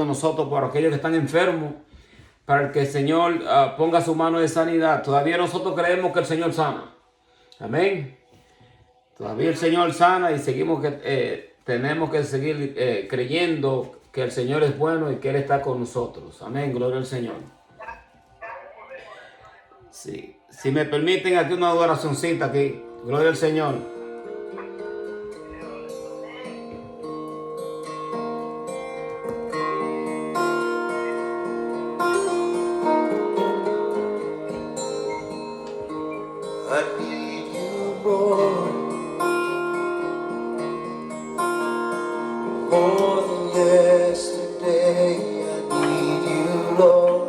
nosotros por aquellos que están enfermos, para que el Señor ponga su mano de sanidad. Todavía nosotros creemos que el Señor sana. Amén. Todavía el Señor sana y seguimos tenemos que seguir creyendo que el Señor es bueno y que Él está con nosotros. Amén. Gloria al Señor. Sí. Si me permiten aquí una adoracióncita aquí. Gloria al Señor. I need you more than yesterday. I need you, Lord,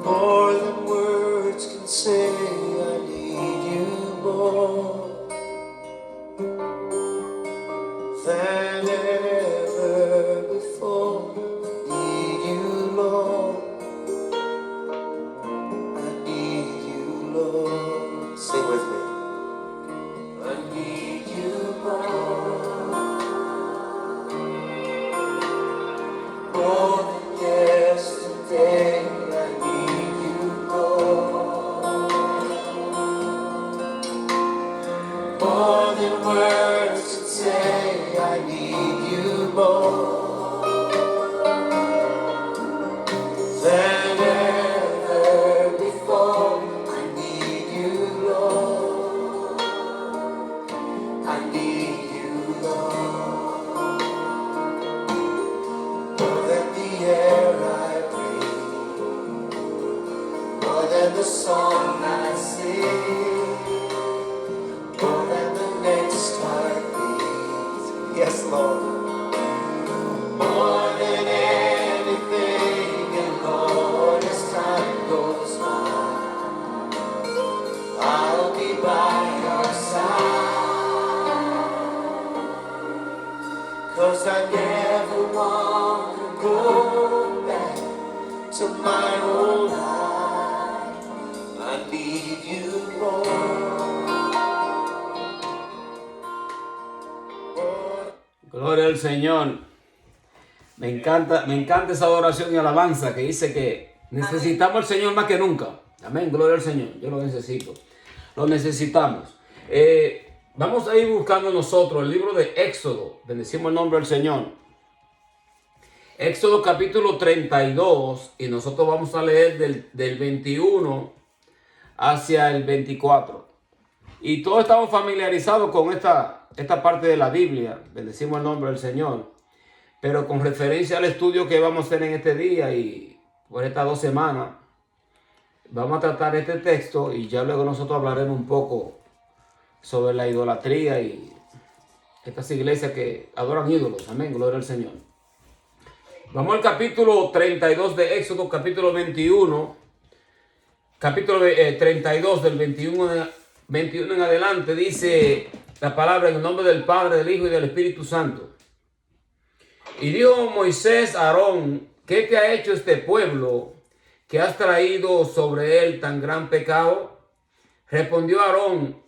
more than words can say. I need you more than ever before. Need you, Lord. Lord, sing with me. I need you more than yesterday. I need you more than words can say. I need you more than ever before. The song I sing, more than the next heartbeat. Yes, Lord. More than anything, and Lord, as time goes by, I'll be by your side. 'Cause I never want to go back to my old life. Gloria al Señor. Me encanta esa adoración y alabanza que dice que necesitamos al Señor más que nunca. Amén, gloria al Señor. Yo lo necesito. Lo necesitamos. Vamos a ir buscando nosotros el libro de Éxodo. Bendecimos el nombre del Señor. Éxodo capítulo 32. Y nosotros vamos a leer del 21 hacia el 24. Y todos estamos familiarizados con esta parte de la Biblia. Bendecimos el nombre del Señor. Pero con referencia al estudio que vamos a hacer en este día y por estas 2 semanas, vamos a tratar este texto y ya luego nosotros hablaremos un poco sobre la idolatría y estas iglesias que adoran ídolos. Amén, gloria al Señor. Vamos al capítulo 32 de Éxodo, capítulo 21. Capítulo 32 del 21 en adelante dice la palabra en el nombre del Padre, del Hijo y del Espíritu Santo. Y dijo Moisés a Aarón: ¿qué te ha hecho este pueblo que has traído sobre él tan gran pecado? Respondió Aarón: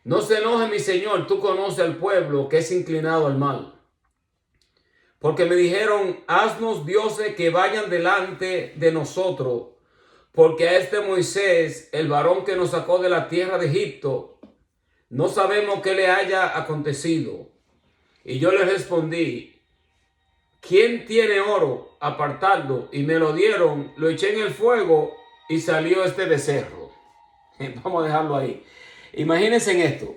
no se enoje mi señor, tú conoces al pueblo que es inclinado al mal. Porque me dijeron: haznos dioses que vayan delante de nosotros, porque a este Moisés, el varón que nos sacó de la tierra de Egipto, no sabemos qué le haya acontecido. Y yo le respondí: ¿quién tiene oro? Apartadlo. Y me lo dieron, lo eché en el fuego y salió este becerro. Vamos a dejarlo ahí. Imagínense en esto.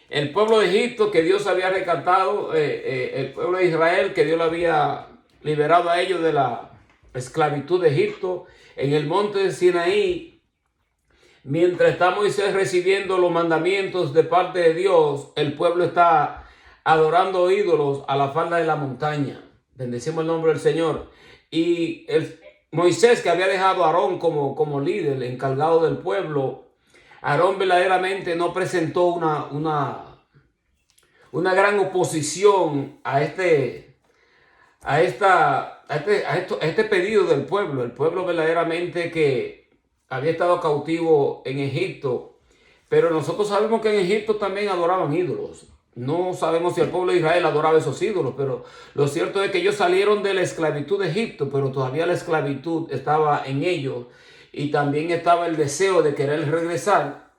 El pueblo de Egipto que Dios había rescatado, el pueblo de Israel que Dios lo había liberado a ellos de la esclavitud de Egipto, en el monte de Sinaí, mientras está Moisés recibiendo los mandamientos de parte de Dios, el pueblo está adorando ídolos a la falda de la montaña. Bendecimos el nombre del Señor. Y Moisés, que había dejado a Aarón como líder, encargado del pueblo, Aarón verdaderamente no presentó una gran oposición a este pedido del pueblo. El pueblo verdaderamente que había estado cautivo en Egipto, pero nosotros sabemos que en Egipto también adoraban ídolos. no sabemos si el pueblo de Israel adoraba esos ídolos, pero lo cierto es que ellos salieron de la esclavitud de Egipto, pero todavía la esclavitud estaba en ellos y también estaba el deseo de querer regresar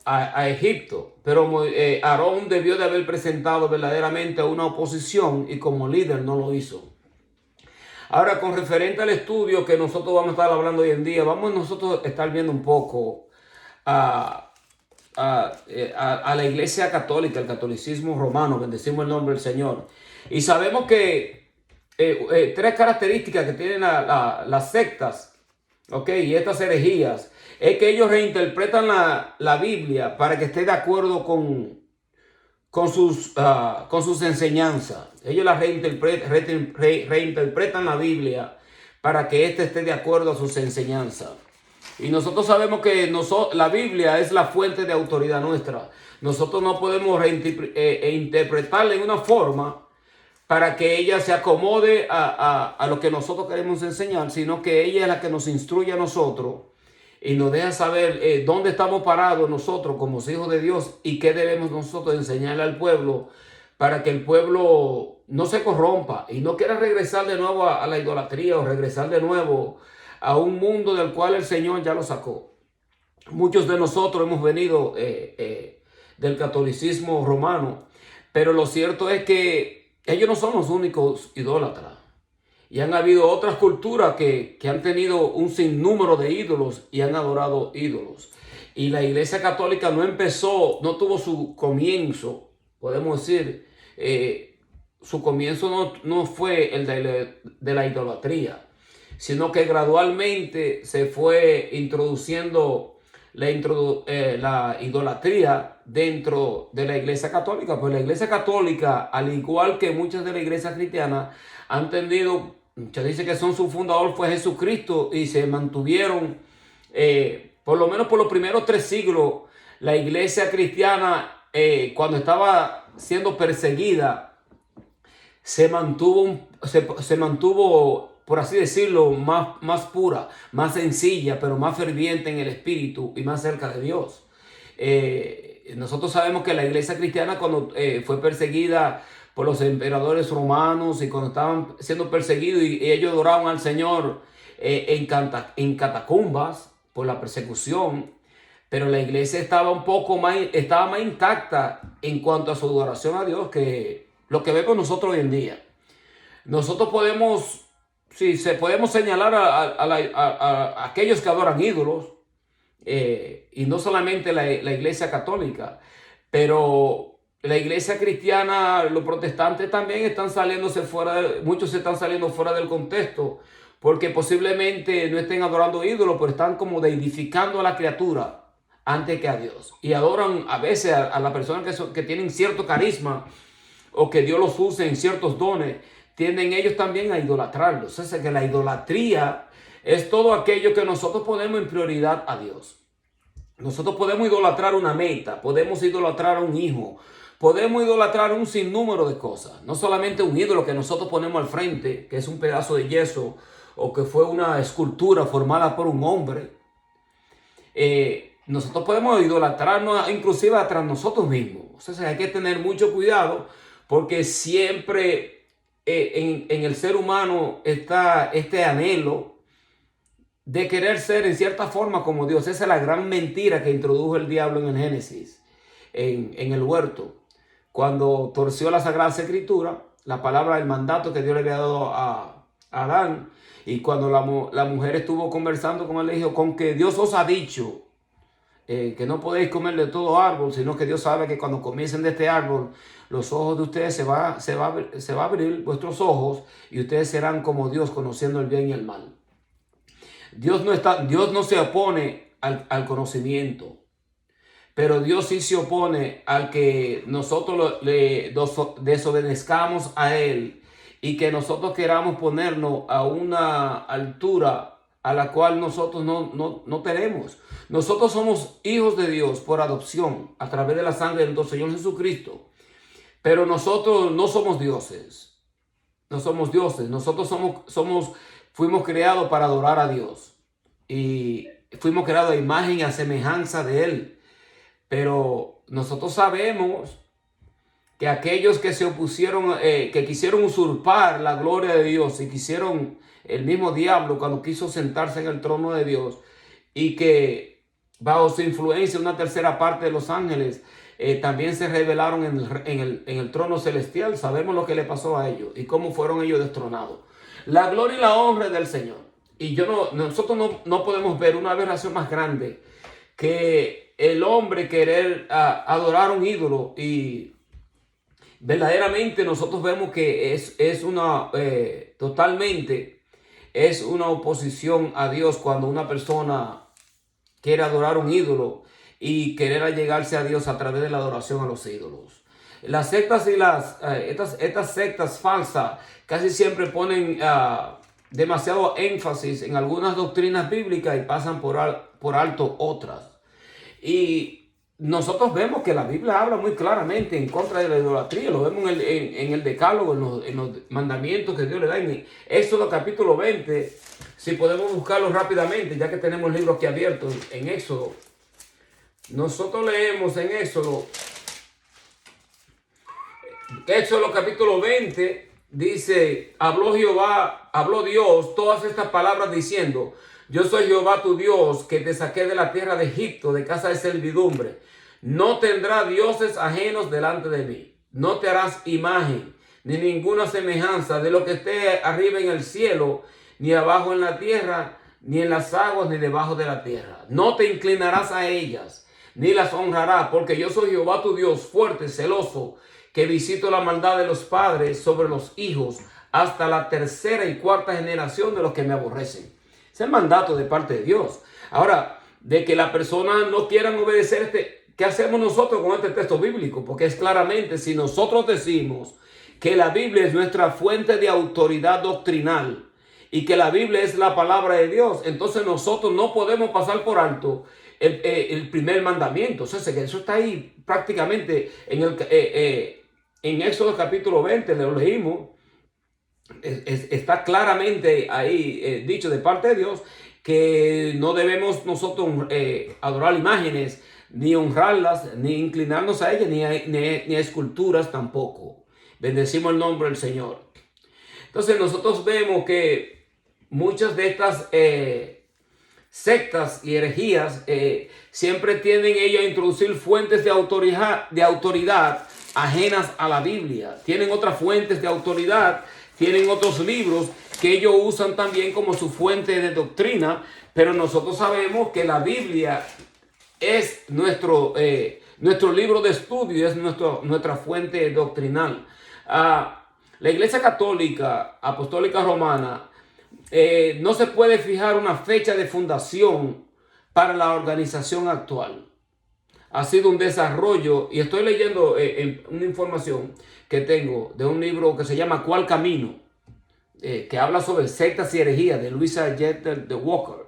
a Egipto. Pero Aarón debió de haber presentado verdaderamente una oposición y como líder no lo hizo. Ahora, con referente al estudio que nosotros vamos a estar hablando hoy en día, vamos nosotros a estar viendo un poco a la Iglesia Católica, el catolicismo romano, bendecimos el nombre del Señor. Y sabemos que tres características que tienen las sectas, ¿ok? Y estas herejías, es que ellos reinterpretan la Biblia para que esté de acuerdo con sus enseñanzas. Ellos la reinterpretan la Biblia para que éste esté de acuerdo a sus enseñanzas. Y nosotros sabemos que la Biblia es la fuente de autoridad nuestra. Nosotros no podemos interpretarla en una forma para que ella se acomode a lo que nosotros queremos enseñar, sino que ella es la que nos instruye a nosotros y nos deja saber dónde estamos parados nosotros como hijos de Dios y qué debemos nosotros enseñarle al pueblo para que el pueblo no se corrompa y no quiera regresar de nuevo a la idolatría o regresar de nuevo a un mundo del cual el Señor ya lo sacó. Muchos de nosotros hemos venido del catolicismo romano, pero lo cierto es que ellos no son los únicos idólatras. Y han habido otras culturas que han tenido un sinnúmero de ídolos y han adorado ídolos. Y la Iglesia Católica no tuvo su comienzo, podemos decir, su comienzo no fue el de la idolatría, sino que gradualmente se fue introduciendo la idolatría dentro de la Iglesia Católica. Pues la Iglesia Católica, al igual que muchas de las iglesias cristianas, han tendido, se dice que su fundador fue Jesucristo y se mantuvieron, por lo menos por los primeros 3 siglos, la iglesia cristiana, cuando estaba siendo perseguida, se mantuvo, por así decirlo, más pura, más sencilla, pero más ferviente en el espíritu y más cerca de Dios. Nosotros sabemos que la iglesia cristiana, cuando fue perseguida por los emperadores romanos y cuando estaban siendo perseguidos y ellos adoraban al Señor en catacumbas por la persecución, pero la iglesia estaba más intacta en cuanto a su adoración a Dios que lo que vemos nosotros hoy en día. Nosotros podemos señalar a aquellos que adoran ídolos, y no solamente la iglesia católica, pero la iglesia cristiana, los protestantes también muchos se están saliendo fuera del contexto, porque posiblemente no estén adorando ídolos, pero están como deidificando a la criatura antes que a Dios. Y adoran a veces a las personas que tienen cierto carisma o que Dios los use en ciertos dones, tienden ellos también a idolatrarlos. Es que la idolatría es todo aquello que nosotros ponemos en prioridad a Dios. Nosotros podemos idolatrar una meta, podemos idolatrar a un hijo, podemos idolatrar un sinnúmero de cosas. No solamente un ídolo que nosotros ponemos al frente, que es un pedazo de yeso o que fue una escultura formada por un hombre. Nosotros podemos idolatrarnos inclusive tras nosotros mismos. O sea, hay que tener mucho cuidado porque siempre en el ser humano está este anhelo de querer ser en cierta forma como Dios. Esa es la gran mentira que introdujo el diablo en el Génesis, en el huerto. Cuando torció la Sagrada Escritura, la palabra, el mandato que Dios le había dado a Adán, y cuando la mujer estuvo conversando con él, le dijo, con que Dios os ha dicho que no podéis comer de todo árbol, sino que Dios sabe que cuando comiesen de este árbol, los ojos de ustedes se va a abrir vuestros ojos y ustedes serán como Dios, conociendo el bien y el mal. Dios no se opone al conocimiento, pero Dios sí se opone al que nosotros le desobedezcamos a Él y que nosotros queramos ponernos a una altura a la cual nosotros no tenemos. Nosotros somos hijos de Dios por adopción a través de la sangre de nuestro Señor Jesucristo, pero nosotros no somos dioses. No somos dioses. Nosotros fuimos creados para adorar a Dios y fuimos creados a imagen y a semejanza de Él. Pero nosotros sabemos que aquellos que se opusieron, que quisieron usurpar la gloria de Dios y quisieron, el mismo diablo cuando quiso sentarse en el trono de Dios, y que bajo su influencia una tercera parte de los ángeles también se rebelaron en el trono celestial. Sabemos lo que le pasó a ellos y cómo fueron ellos destronados. La gloria y la honra es del Señor. Y nosotros no podemos ver una aberración más grande que el hombre querer adorar un ídolo. Y verdaderamente nosotros vemos que es una totalmente es una oposición a Dios cuando una persona quiere adorar un ídolo y querer allegarse a Dios a través de la adoración a los ídolos. Las sectas y estas sectas falsas casi siempre ponen demasiado énfasis en algunas doctrinas bíblicas y pasan por alto otras. Y nosotros vemos que la Biblia habla muy claramente en contra de la idolatría. Lo vemos en el decálogo, en los mandamientos que Dios le da. En Éxodo capítulo 20, si podemos buscarlo rápidamente, ya que tenemos el libro aquí abierto en Éxodo. Nosotros leemos en Éxodo capítulo 20, dice, habló Dios todas estas palabras diciendo: yo soy Jehová tu Dios, que te saqué de la tierra de Egipto, de casa de servidumbre. No tendrás dioses ajenos delante de mí. No te harás imagen, ni ninguna semejanza de lo que esté arriba en el cielo, ni abajo en la tierra, ni en las aguas, ni debajo de la tierra. No te inclinarás a ellas, ni las honrarás, porque yo soy Jehová tu Dios, fuerte, celoso, que visito la maldad de los padres sobre los hijos, hasta la tercera y cuarta generación de los que me aborrecen. Es el mandato de parte de Dios. Ahora, de que la persona no quieran obedecer ¿qué hacemos nosotros con este texto bíblico? Porque es claramente, si nosotros decimos que la Biblia es nuestra fuente de autoridad doctrinal y que la Biblia es la palabra de Dios, entonces nosotros no podemos pasar por alto el primer mandamiento. O sea, eso está ahí prácticamente en Éxodo capítulo 20, lo leímos. Está claramente ahí dicho de parte de Dios que no debemos nosotros adorar imágenes, ni honrarlas, ni inclinarnos a ellas, ni a esculturas tampoco. Bendecimos el nombre del Señor. Entonces nosotros vemos que muchas de estas sectas y herejías siempre tienden ellos a introducir fuentes de autoridad ajenas a la Biblia. Tienen otras fuentes de autoridad, tienen otros libros que ellos usan también como su fuente de doctrina, pero nosotros sabemos que la Biblia es nuestro libro de estudio, es nuestra fuente doctrinal. La Iglesia Católica Apostólica Romana no se puede fijar una fecha de fundación para la organización actual. Ha sido un desarrollo, y estoy leyendo una información que tengo de un libro que se llama ¿Cuál camino? Que habla sobre sectas y herejías de Louisa Jeter de Walker.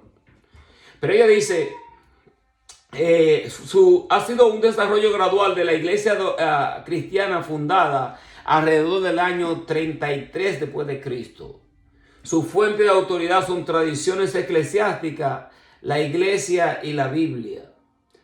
Pero ella dice, ha sido un desarrollo gradual de la iglesia cristiana fundada alrededor del año 33 después de Cristo. Su fuente de autoridad son tradiciones eclesiásticas, la iglesia y la Biblia.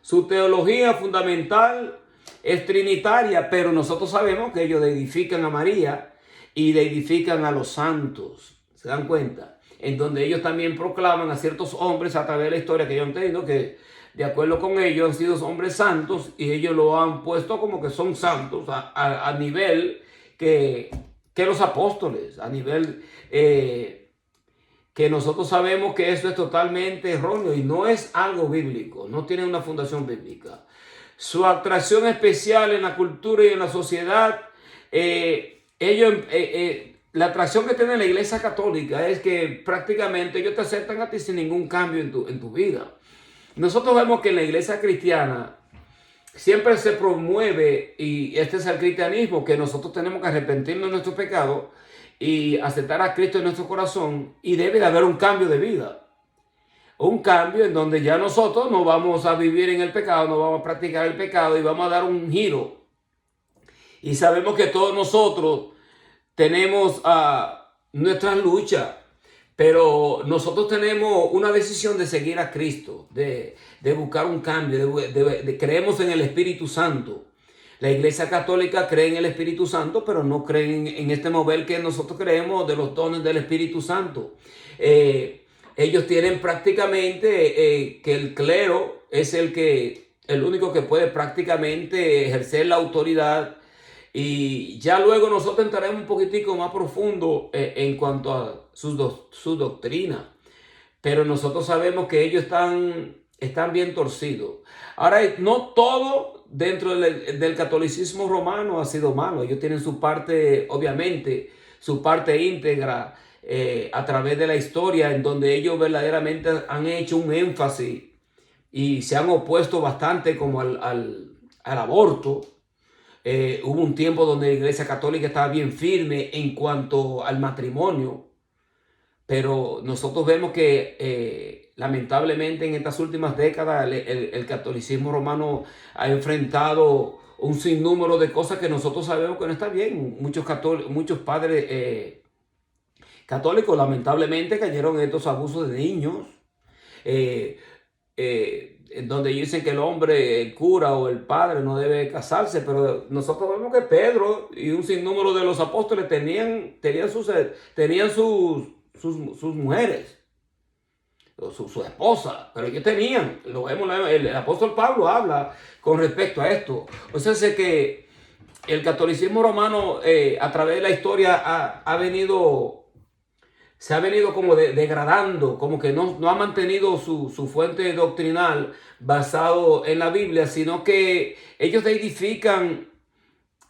Su teología fundamental es trinitaria, pero nosotros sabemos que ellos edifican a María y edifican a los santos. ¿Se dan cuenta? En donde ellos también proclaman a ciertos hombres a través de la historia que yo entiendo que de acuerdo con ellos han sido hombres santos y ellos lo han puesto como que son santos a nivel que los apóstoles, a nivel que nosotros sabemos que eso es totalmente erróneo y no es algo bíblico, no tiene una fundación bíblica. Su atracción especial en la cultura y en la sociedad, la atracción que tiene la iglesia católica es que prácticamente ellos te aceptan a ti sin ningún cambio en tu vida. Nosotros vemos que en la iglesia cristiana siempre se promueve, y este es el cristianismo, que nosotros tenemos que arrepentirnos de nuestros pecados y aceptar a Cristo en nuestro corazón, y debe de haber un cambio de vida. Un cambio en donde ya nosotros no vamos a vivir en el pecado, no vamos a practicar el pecado y vamos a dar un giro. Y sabemos que todos nosotros tenemos nuestras luchas, pero nosotros tenemos una decisión de seguir a Cristo, de buscar un cambio, creemos en el Espíritu Santo. La Iglesia Católica cree en el Espíritu Santo, pero no creen en este mover que nosotros creemos de los dones del Espíritu Santo. Ellos tienen prácticamente que el clero es el único que puede prácticamente ejercer la autoridad. Y ya luego nosotros entraremos un poquitico más profundo en cuanto a su doctrina. Pero nosotros sabemos que ellos están bien torcidos. Ahora, no todo dentro del catolicismo romano ha sido malo. Ellos tienen su parte, obviamente, su parte íntegra a través de la historia, en donde ellos verdaderamente han hecho un énfasis y se han opuesto bastante como al aborto. Hubo un tiempo donde la Iglesia Católica estaba bien firme en cuanto al matrimonio, pero nosotros vemos que lamentablemente en estas últimas décadas el catolicismo romano ha enfrentado un sinnúmero de cosas que nosotros sabemos que no está bien. Muchos padres católicos lamentablemente cayeron en estos abusos de niños. Donde dicen que el hombre, el cura o el padre no debe casarse, pero nosotros vemos que Pedro y un sinnúmero de los apóstoles tenían sus mujeres, su esposa, pero ellos tenían, lo vemos, el apóstol Pablo habla con respecto a esto. O sea, sé que el catolicismo romano a través de la historia se ha venido como degradando, como que no ha mantenido su fuente doctrinal basado en la Biblia, sino que ellos edifican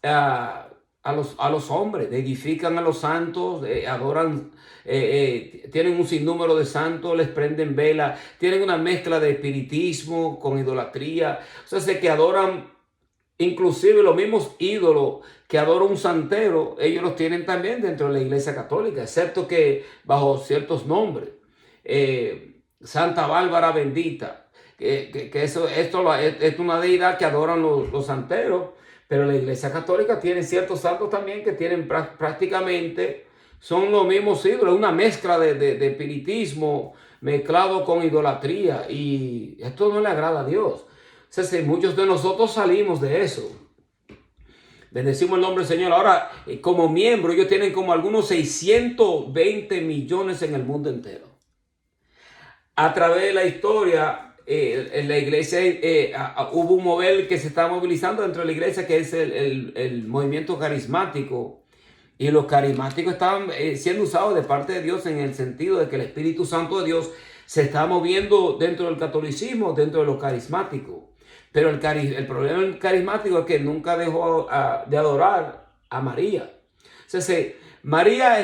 a los hombres, edifican a los santos, adoran, tienen un sinnúmero de santos, les prenden vela, tienen una mezcla de espiritismo con idolatría. O sea, sé que adoran inclusive los mismos ídolos que adora un santero, ellos los tienen también dentro de la Iglesia Católica, excepto que bajo ciertos nombres. Santa Bárbara bendita, esto es una deidad que adoran los santeros, pero la Iglesia Católica tiene ciertos santos también que tienen prácticamente, son los mismos ídolos, una mezcla de espiritismo mezclado con idolatría, y esto no le agrada a Dios. O sea, muchos de nosotros salimos de eso. Bendecimos el nombre del Señor. Ahora, como miembro, ellos tienen como algunos 620 millones en el mundo entero. A través de la historia, en la iglesia hubo un mover que se está movilizando dentro de la iglesia, que es el movimiento carismático. Y los carismáticos estaban siendo usados de parte de Dios en el sentido de que el Espíritu Santo de Dios se está moviendo dentro del catolicismo, dentro de los carismáticos. Pero el problema del carismático es que nunca dejó de adorar a María. O sea, María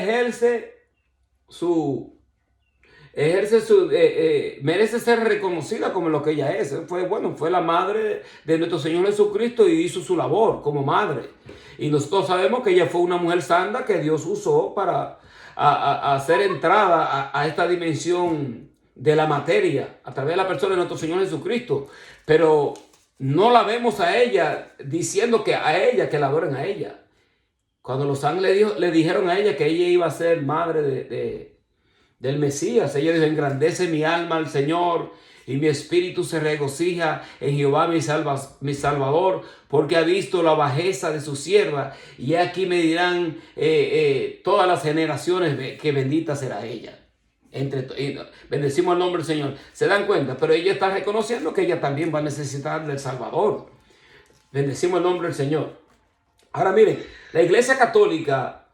merece ser reconocida como lo que ella es. Fue la madre de nuestro Señor Jesucristo y hizo su labor como madre. Y nosotros sabemos que ella fue una mujer santa que Dios usó para hacer entrada a esta dimensión de la materia a través de la persona de nuestro Señor Jesucristo. Pero no la vemos a ella diciendo que la adoren a ella. Cuando los ángeles le dijeron a ella que ella iba a ser madre del Mesías, ella dijo: engrandece mi alma al Señor y mi espíritu se regocija en Jehová mi Salvador, porque ha visto la bajeza de su sierva, y aquí me dirán todas las generaciones que bendita será ella. Bendecimos el nombre del Señor. Se dan cuenta, pero ella está reconociendo que ella también va a necesitar del Salvador. Bendecimos el nombre del Señor. Ahora miren, la Iglesia Católica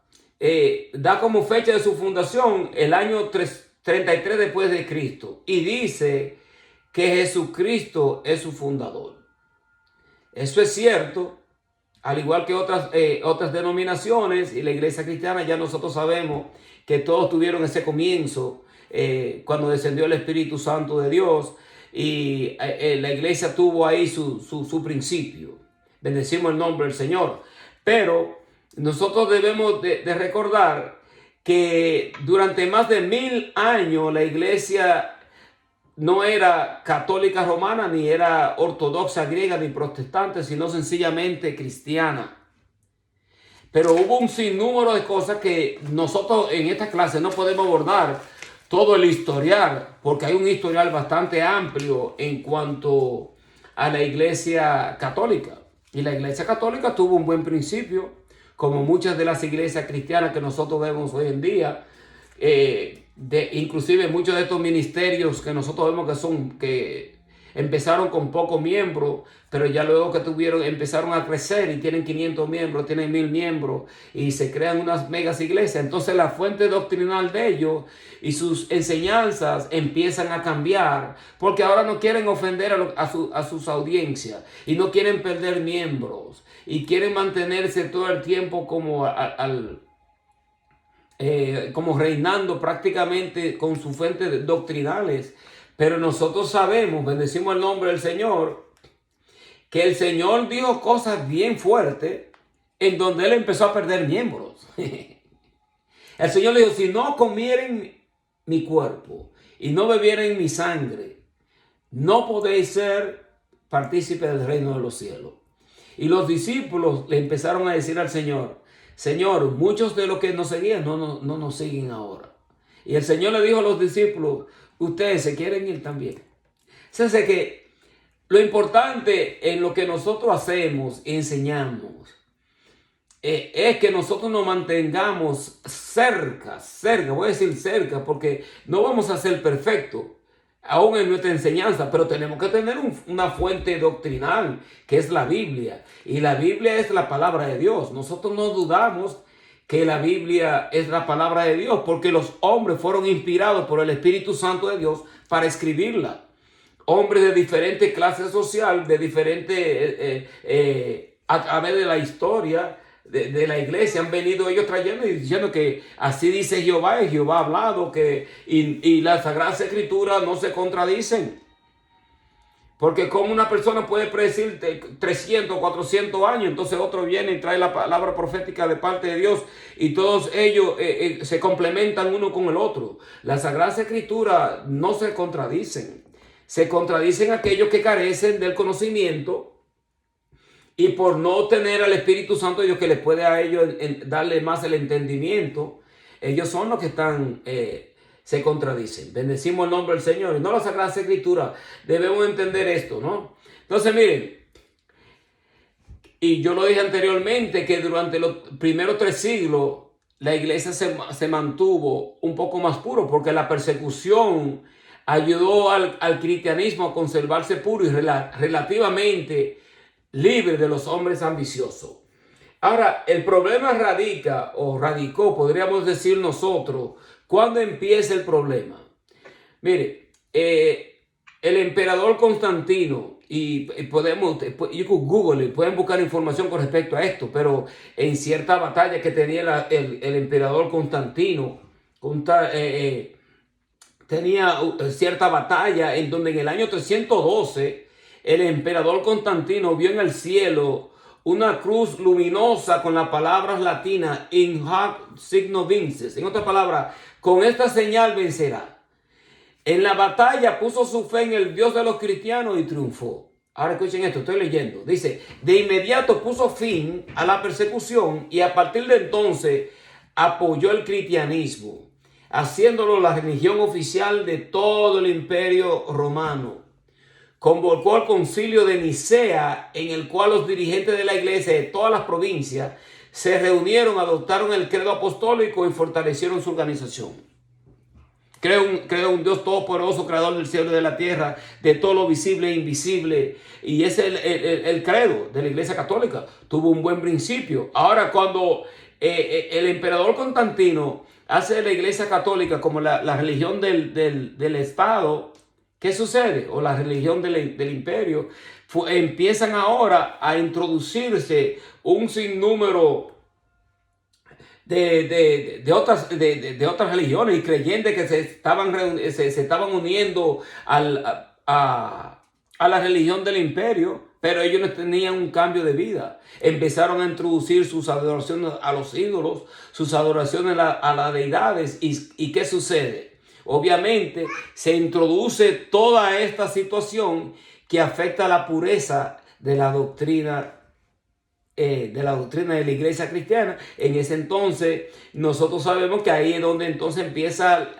da como fecha de su fundación el año 33 después de Cristo, y dice que Jesucristo es su fundador. Eso es cierto, al igual que otras denominaciones, y la Iglesia cristiana, ya nosotros sabemos que todos tuvieron ese comienzo cuando descendió el Espíritu Santo de Dios, y la iglesia tuvo ahí su principio. Bendecimos el nombre del Señor. Pero nosotros debemos de recordar que durante más de 1000 años la iglesia no era católica romana, ni era ortodoxa griega, ni protestante, sino sencillamente cristiana. Pero hubo un sinnúmero de cosas que nosotros en esta clase no podemos abordar todo el historial, porque hay un historial bastante amplio en cuanto a la Iglesia Católica. Y la Iglesia Católica tuvo un buen principio, como muchas de las iglesias cristianas que nosotros vemos hoy en día. Inclusive muchos de estos ministerios que nosotros vemos que empezaron con pocos miembros, pero ya luego que empezaron a crecer y tienen 500 miembros, tienen 1000 miembros y se crean unas megas iglesias. Entonces la fuente doctrinal de ellos y sus enseñanzas empiezan a cambiar, porque ahora no quieren ofender a sus audiencias y no quieren perder miembros y quieren mantenerse todo el tiempo como como reinando prácticamente con sus fuentes doctrinales. Pero nosotros sabemos, bendecimos el nombre del Señor, que el Señor dijo cosas bien fuertes en donde Él empezó a perder miembros. El Señor le dijo, si no comieren mi cuerpo y no bebieren mi sangre, no podéis ser partícipes del reino de los cielos. Y los discípulos le empezaron a decir al Señor, Señor, muchos de los que nos seguían no nos siguen ahora. Y el Señor le dijo a los discípulos, ustedes se quieren ir también. O sea, que lo importante en lo que nosotros hacemos y enseñamos es que nosotros nos mantengamos cerca, voy a decir cerca, porque no vamos a ser perfectos, aún en nuestra enseñanza, pero tenemos que tener una fuente doctrinal, que es la Biblia. Y la Biblia es la palabra de Dios. Nosotros no dudamos que la Biblia es la palabra de Dios, porque los hombres fueron inspirados por el Espíritu Santo de Dios para escribirla. Hombres de diferentes clases sociales, de diferentes, a través de la historia de la iglesia, han venido ellos trayendo y diciendo que así dice Jehová, y Jehová ha hablado, y las Sagradas Escrituras no se contradicen. Porque como una persona puede predecir 300, 400 años, entonces otro viene y trae la palabra profética de parte de Dios y todos ellos se complementan uno con el otro. Las Sagradas Escrituras no se contradicen. Se contradicen aquellos que carecen del conocimiento y por no tener al Espíritu Santo Dios que les puede a ellos darle más el entendimiento, ellos son los que están... se contradicen. Bendecimos el nombre del Señor. Y no la Sagrada Escritura. Debemos entender esto, ¿no? Entonces, miren. Y yo lo dije anteriormente que durante los primeros 3 siglos la iglesia se mantuvo un poco más puro porque la persecución ayudó al cristianismo a conservarse puro y relativamente libre de los hombres ambiciosos. Ahora, el problema radicó, podríamos decir nosotros, ¿cuándo empieza el problema? Mire, el emperador Constantino, y podemos, Google, pueden buscar información con respecto a esto, pero en cierta batalla que tenía el emperador Constantino, tenía cierta batalla en donde en el año 312 el emperador Constantino vio en el cielo una cruz luminosa con las palabras latinas in hoc signo vinces. En otras palabras, con esta señal vencerá. En la batalla puso su fe en el Dios de los cristianos y triunfó. Ahora escuchen esto, estoy leyendo. Dice, de inmediato puso fin a la persecución y a partir de entonces apoyó el cristianismo, haciéndolo la religión oficial de todo el imperio romano. Convocó al concilio de Nicea, en el cual los dirigentes de la iglesia de todas las provincias se reunieron, adoptaron el credo apostólico y fortalecieron su organización. Creo un Dios todopoderoso, creador del cielo y de la tierra, de todo lo visible e invisible. Y ese es el credo de la iglesia católica. Tuvo un buen principio. Ahora, cuando el emperador Constantino hace de la iglesia católica como la religión del Estado, ¿qué sucede? O la religión del imperio. Empiezan ahora a introducirse un sinnúmero de otras religiones y creyentes que se estaban uniendo a la religión del imperio, pero ellos no tenían un cambio de vida. Empezaron a introducir sus adoraciones a los ídolos, sus adoraciones a las deidades. ¿Y qué sucede? Obviamente se introduce toda esta situación que afecta a la pureza de la doctrina de la iglesia cristiana. En ese entonces nosotros sabemos que ahí es donde entonces empieza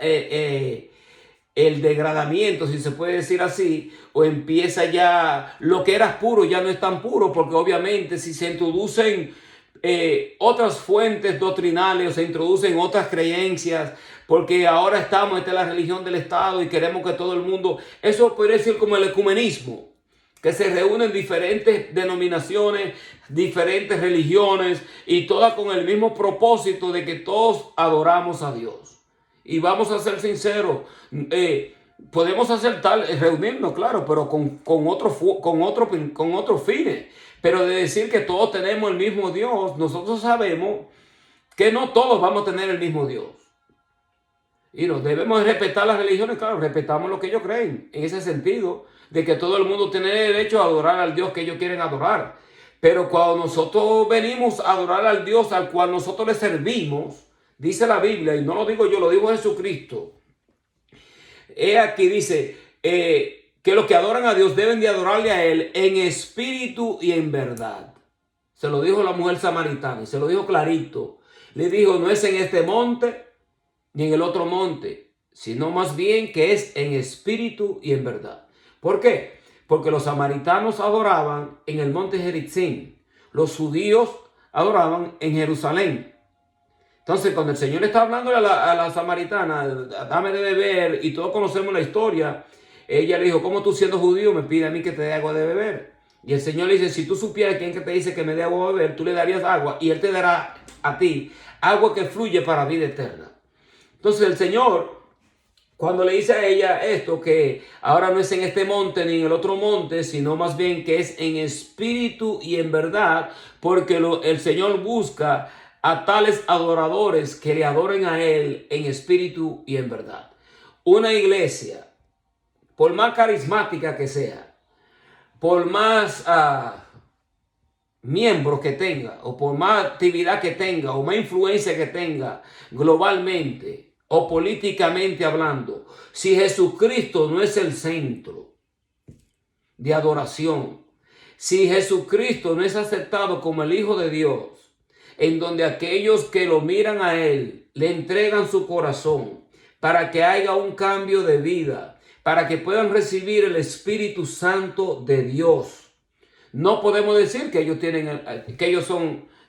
el degradamiento, si se puede decir así, o empieza ya, lo que era puro ya no es tan puro, porque obviamente si se introducen otras fuentes doctrinales o se introducen otras creencias, porque ahora esta es la religión del Estado y queremos que todo el mundo, eso podría ser como el ecumenismo, que se reúnen diferentes denominaciones, diferentes religiones y todas con el mismo propósito de que todos adoramos a Dios. Y vamos a ser sinceros, podemos hacer reunirnos, claro, pero con otros fines. Pero de decir que todos tenemos el mismo Dios, nosotros sabemos que no todos vamos a tener el mismo Dios. Y nos debemos respetar las religiones, claro, respetamos lo que ellos creen, en ese sentido, de que todo el mundo tiene derecho a adorar al Dios que ellos quieren adorar. Pero cuando nosotros venimos a adorar al Dios al cual nosotros le servimos, dice la Biblia, y no lo digo yo, lo dijo Jesucristo. Aquí dice que los que adoran a Dios deben de adorarle a Él en espíritu y en verdad. Se lo dijo la mujer samaritana y se lo dijo clarito. Le dijo, no es en este monte ni en el otro monte, sino más bien que es en espíritu y en verdad. ¿Por qué? Porque los samaritanos adoraban en el monte Gerizim. Los judíos adoraban en Jerusalén. Entonces, cuando el Señor está hablando a la samaritana, dame de beber, y todos conocemos la historia, ella le dijo, ¿cómo tú siendo judío me pides a mí que te dé agua de beber? Y el Señor le dice, si tú supieras quién que te dice que me dé agua de beber, tú le darías agua y Él te dará a ti agua que fluye para vida eterna. Entonces el Señor, cuando le dice a ella esto, que ahora no es en este monte ni en el otro monte, sino más bien que es en espíritu y en verdad, porque el Señor busca a tales adoradores que le adoren a Él en espíritu y en verdad. Una iglesia, por más carismática que sea, por más miembros que tenga, o por más actividad que tenga, o más influencia que tenga globalmente o políticamente hablando, si Jesucristo no es el centro de adoración, si Jesucristo no es aceptado como el Hijo de Dios, en donde aquellos que lo miran a Él le entregan su corazón para que haya un cambio de vida, para que puedan recibir el Espíritu Santo de Dios. No podemos decir que ellos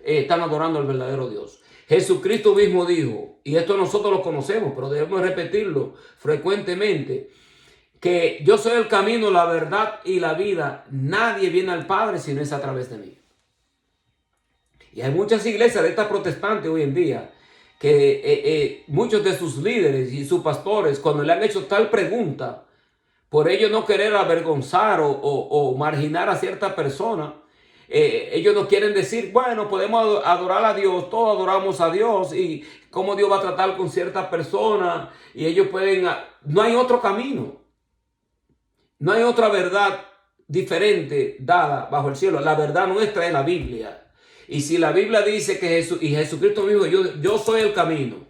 están adorando al verdadero Dios. Jesucristo mismo dijo, y esto nosotros lo conocemos, pero debemos repetirlo frecuentemente, que yo soy el camino, la verdad y la vida. Nadie viene al Padre si no es a través de mí. Y hay muchas iglesias de estas protestantes hoy en día que muchos de sus líderes y sus pastores, cuando le han hecho tal pregunta, por ellos no querer avergonzar o marginar a cierta persona, ellos no quieren decir, bueno, podemos adorar a Dios, todos adoramos a Dios, y cómo Dios va a tratar con cierta persona, y ellos pueden, no hay otro camino, no hay otra verdad diferente dada bajo el cielo. La verdad nuestra es la Biblia. Y si la Biblia dice que Jesucristo mismo, yo soy el camino,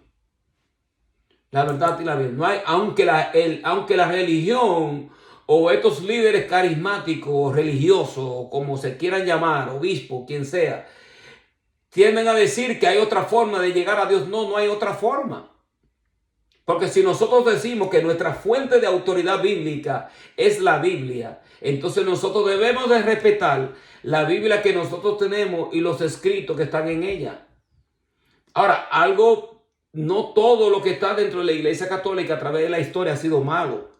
la verdad y la vida. No hay, aunque la religión o estos líderes carismáticos, religiosos, como se quieran llamar, obispo, quien sea, tienden a decir que hay otra forma de llegar a Dios. No hay otra forma. Porque si nosotros decimos que nuestra fuente de autoridad bíblica es la Biblia, entonces nosotros debemos de respetar la Biblia que nosotros tenemos y los escritos que están en ella. Ahora, no todo lo que está dentro de la Iglesia Católica a través de la historia ha sido malo.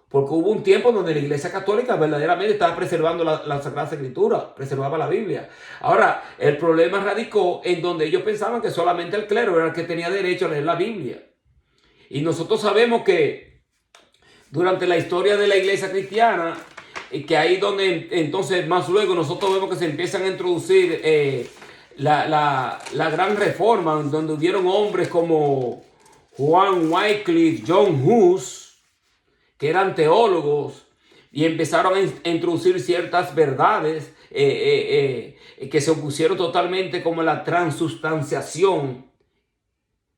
Porque hubo un tiempo donde la Iglesia Católica verdaderamente estaba preservando la Sagrada Escritura, preservaba la Biblia. Ahora, el problema radicó en donde ellos pensaban que solamente el clero era el que tenía derecho a leer la Biblia. Y nosotros sabemos que durante la historia de la iglesia cristiana, que ahí donde entonces más luego nosotros vemos que se empiezan a introducir la gran reforma, donde hubieron hombres como Juan Wycliffe, John Hus, que eran teólogos y empezaron a introducir ciertas verdades que se opusieron totalmente, como la transubstanciación.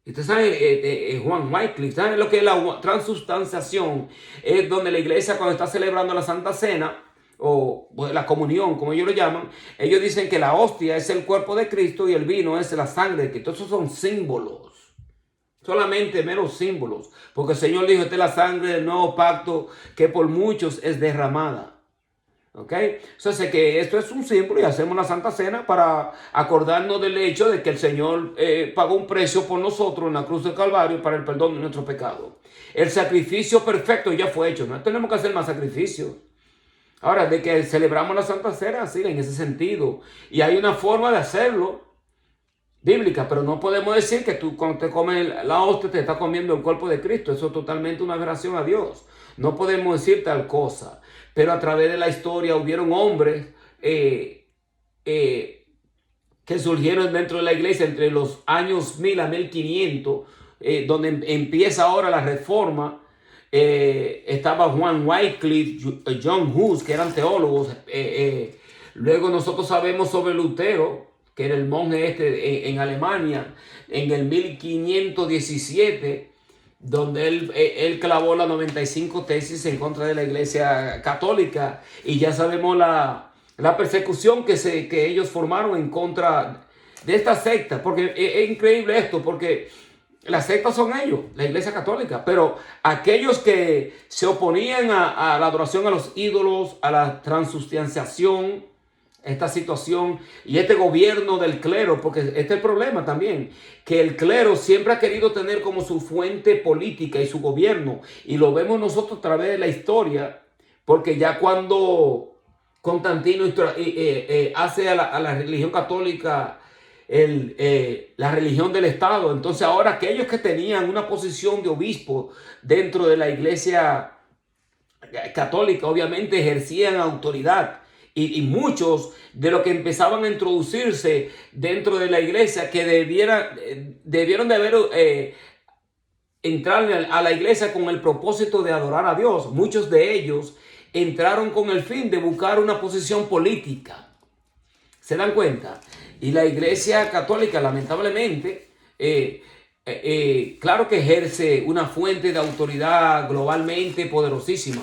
Ustedes saben, Juan Wycliffe, ¿saben lo que es la transubstanciación? Es donde la iglesia, cuando está celebrando la Santa Cena, o la comunión, como ellos lo llaman, ellos dicen que la hostia es el cuerpo de Cristo y el vino es la sangre de Cristo. Esos son símbolos. solamente meros símbolos, porque el Señor dijo, esta es la sangre del nuevo pacto que por muchos es derramada. ¿Ok? Entonces que esto es un símbolo y hacemos la Santa Cena para acordarnos del hecho de que el Señor pagó un precio por nosotros en la cruz del Calvario para el perdón de nuestros pecados. El sacrificio perfecto ya fue hecho, no tenemos que hacer más sacrificios. Ahora, de que celebramos la Santa Cena, sí, en ese sentido. Y hay una forma de hacerlo bíblica, pero no podemos decir que tú cuando te comes la hostia te estás comiendo el cuerpo de Cristo. Eso es totalmente una aberración a Dios. No podemos decir tal cosa. Pero a través de la historia hubieron hombres que surgieron dentro de la iglesia entre los años 1000 a 1500, donde empieza ahora la reforma. Estaba Juan Wycliffe, John Hus, que eran teólogos. Luego nosotros sabemos sobre Lutero, que era el monje en Alemania, en el 1517, donde él clavó las 95 tesis en contra de la iglesia católica, y ya sabemos la persecución que ellos formaron en contra de esta secta, porque es increíble esto, porque las sectas son ellos, la iglesia católica, pero aquellos que se oponían a la adoración a los ídolos, a la transustanciación, esta situación y este gobierno del clero, porque este es el problema también, que el clero siempre ha querido tener como su fuente política y su gobierno, y lo vemos nosotros a través de la historia, porque ya cuando Constantino hace a la religión católica la religión del Estado, entonces ahora aquellos que tenían una posición de obispo dentro de la iglesia católica obviamente ejercían autoridad. Y muchos de los que empezaban a introducirse dentro de la iglesia que debieron de haber entrar a la iglesia con el propósito de adorar a Dios. Muchos de ellos entraron con el fin de buscar una posición política. ¿Se dan cuenta? Y la iglesia católica, lamentablemente, claro que ejerce una fuente de autoridad globalmente poderosísima.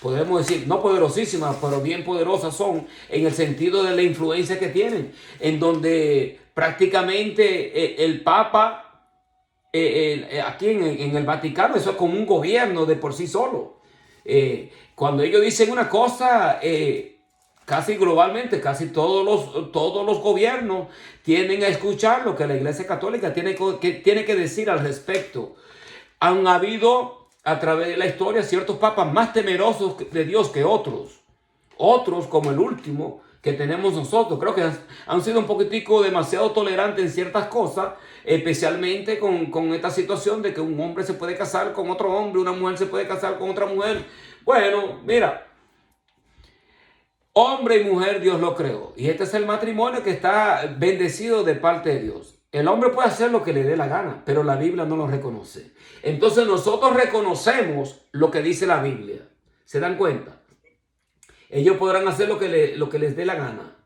Podemos decir, no poderosísimas, pero bien poderosas son en el sentido de la influencia que tienen, en donde prácticamente el Papa, aquí en el Vaticano, eso es como un gobierno de por sí solo. Cuando ellos dicen una cosa, casi globalmente, casi todos los gobiernos tienden a escuchar lo que la Iglesia Católica tiene que decir al respecto. Han habido a través de la historia ciertos papas más temerosos de Dios que otros. Otros, como el último que tenemos nosotros, creo que han sido un poquitico demasiado tolerantes en ciertas cosas, especialmente con esta situación de que un hombre se puede casar con otro hombre, una mujer se puede casar con otra mujer. Bueno, mira, hombre y mujer Dios lo creó, y este es el matrimonio que está bendecido de parte de Dios. El hombre puede hacer lo que le dé la gana, pero la Biblia no lo reconoce. Entonces nosotros reconocemos lo que dice la Biblia. ¿Se dan cuenta? Ellos podrán hacer lo que les dé la gana.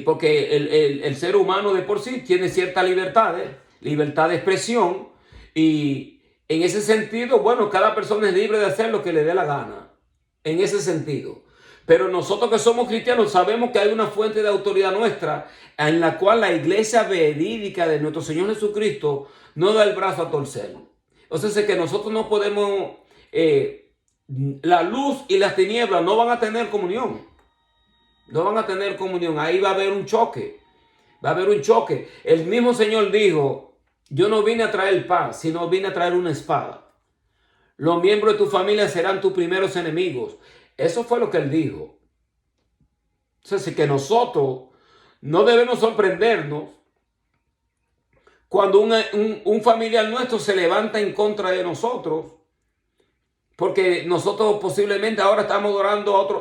Porque el ser humano de por sí tiene cierta libertad de expresión. Y en ese sentido, bueno, cada persona es libre de hacer lo que le dé la gana. En ese sentido. Pero nosotros que somos cristianos sabemos que hay una fuente de autoridad nuestra en la cual la iglesia verídica de nuestro Señor Jesucristo no da el brazo a torcer. O sea, es que nosotros no podemos, la luz y las tinieblas no van a tener comunión. No van a tener comunión. Ahí va a haber un choque. Va a haber un choque. El mismo Señor dijo, yo no vine a traer paz, sino vine a traer una espada. Los miembros de tu familia serán tus primeros enemigos. Eso fue lo que él dijo. Entonces, que nosotros no debemos sorprendernos cuando un familiar nuestro se levanta en contra de nosotros, porque nosotros posiblemente ahora estamos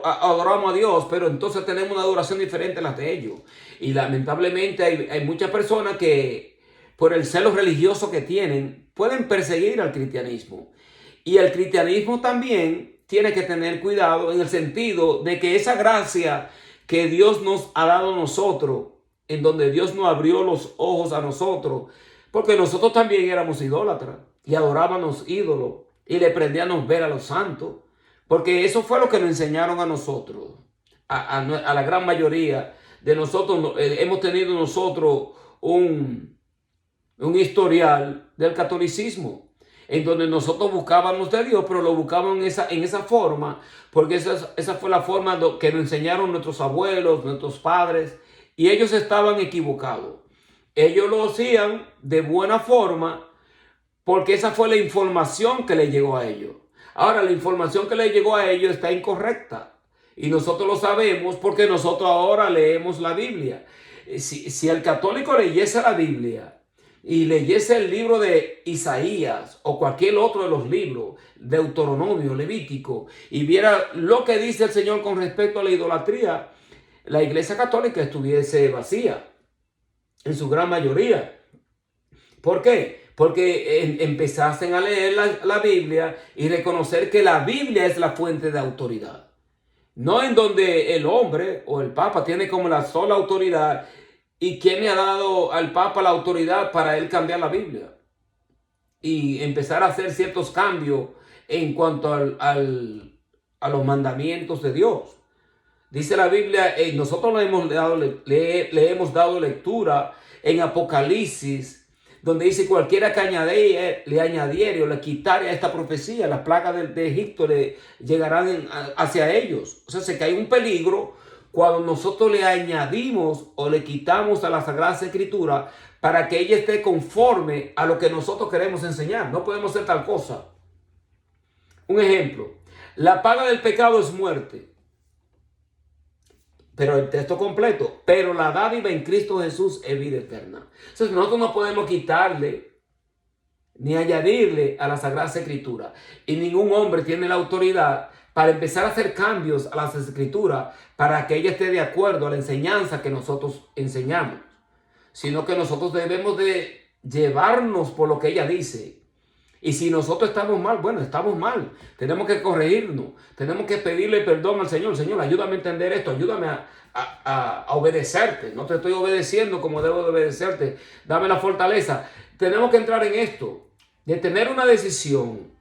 adoramos a Dios, pero entonces tenemos una adoración diferente a la de ellos. Y lamentablemente hay muchas personas que por el celo religioso que tienen pueden perseguir al cristianismo. Y el cristianismo también tiene que tener cuidado en el sentido de que esa gracia que Dios nos ha dado a nosotros, en donde Dios nos abrió los ojos a nosotros, porque nosotros también éramos idólatras y adorábamos ídolos y le prendíamos ver a los santos, porque eso fue lo que nos enseñaron a nosotros, a la gran mayoría de nosotros. Hemos tenido nosotros un historial del catolicismo, en donde nosotros buscábamos de Dios, pero lo buscábamos en esa forma, porque esa fue la forma que nos enseñaron nuestros abuelos, nuestros padres, y ellos estaban equivocados. Ellos lo hacían de buena forma, porque esa fue la información que les llegó a ellos. Ahora, la información que les llegó a ellos está incorrecta. Y nosotros lo sabemos porque nosotros ahora leemos la Biblia. Si el católico leyese la Biblia y leyese el libro de Isaías o cualquier otro de los libros, Deuteronomio, Levítico, y viera lo que dice el Señor con respecto a la idolatría, la iglesia católica estuviese vacía en su gran mayoría. ¿Por qué? Porque empezasen a leer la Biblia y reconocer que la Biblia es la fuente de autoridad. No en donde el hombre o el Papa tiene como la sola autoridad. ¿Y quién le ha dado al Papa la autoridad para él cambiar la Biblia? Y empezar a hacer ciertos cambios en cuanto a los mandamientos de Dios. Dice la Biblia, nosotros le hemos dado lectura en Apocalipsis, donde dice cualquiera que le añadiere o le quitare a esta profecía, las plagas de Egipto le llegarán hacia ellos. O sea, sé que hay un peligro cuando nosotros le añadimos o le quitamos a la Sagrada Escritura para que ella esté conforme a lo que nosotros queremos enseñar. No podemos hacer tal cosa. Un ejemplo, la paga del pecado es muerte. Pero el texto completo, pero la dádiva en Cristo Jesús es vida eterna. Entonces nosotros no podemos quitarle ni añadirle a la Sagrada Escritura. Y ningún hombre tiene la autoridad para empezar a hacer cambios a las Escrituras para que ella esté de acuerdo a la enseñanza que nosotros enseñamos. Sino que nosotros debemos de llevarnos por lo que ella dice. Y si nosotros estamos mal, bueno, estamos mal. Tenemos que corregirnos. Tenemos que pedirle perdón al Señor. Señor, ayúdame a entender esto. Ayúdame a obedecerte. No te estoy obedeciendo como debo de obedecerte. Dame la fortaleza. Tenemos que entrar en esto. De tener una decisión.